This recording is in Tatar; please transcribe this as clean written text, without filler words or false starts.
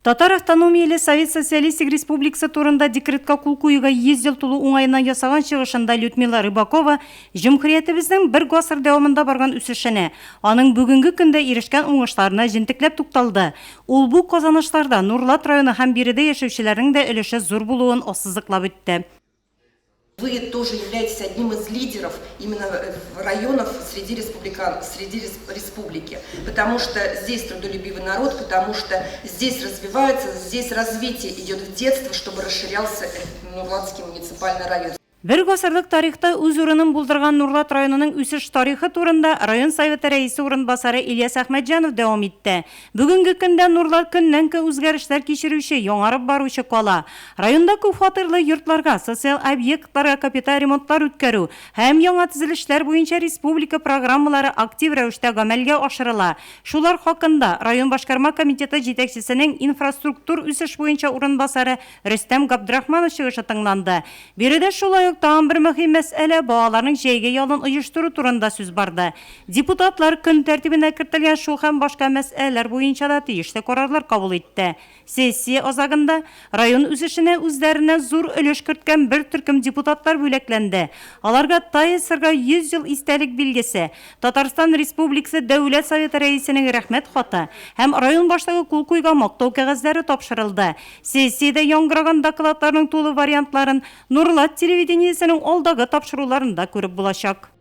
Татар автономиялы Совет Социалистик Республикасы турында декретка кул куюга 100 ел тулу уңайына ясаган чыгышында Людмила Рыбакова җөмһүриятебезнең бер гасыр дәвамында барган үсешенә, аның бүгенге көндә ирешкән уңышларына җентекләп тукталды. Ул бу казанышларда Нурлат районы һәм биредә яшәүчеләрнең дә өлеше зур булуын ассызыклап үтте. Вы тоже являетесь одним из лидеров именно районов среди республики, потому что здесь трудолюбивый народ, потому что здесь развивается, здесь развитие идет в детство, чтобы расширялся Нурлатский муниципальный район. Бер гасырлык тарихта үз урынын булдырган Нурлат районының үсеш тарихы турында район советы рәисе урынбасары Ильяс Әхмәтҗанов дәвам итте. Бүгенге көндә Нурлат көннән-көн үзгәрешләр кичерүче, яңарып баручы кала. Районда күп фатирлы йортларга, социаль объектларга капиталь ремонтлар үткәрү һәм яңа төзелешләр буенча республика программалары актив рәвештә гамәлгә ашырыла. Шулар хакында район башкарма комитеты җитәкчесенең инфраструктур үсеш буенча урынбасары Рөстәм Габдрахманов чыгышы тыңланды. Биредә шулай тагын бер мөһим мәсьәлә балаларның җәйге ялын оештыру турында сүз барды. Депутатлар көн тәртибенә кертелгән шул һәм башка мәсьәләләр буенча да тиешле карарлар кабул итте. Сессия азагында район үсешенә үзләренә зур өлеш керткән бер төркем депутатлар бүләкләнде. Аларга ТАИСРга 100 ел истәлек билгесе, Татарстан Республикасы Дәүләт Советы рәисенең рәхмәт хаты һәм район башлыгы кул куйган мактау кәгазьләре тапшырылды. Сессиядә яңгыраган докладларның тулы вариантларын Нурлат телевидениесенең алдагы тапшыруларында күреп булачак.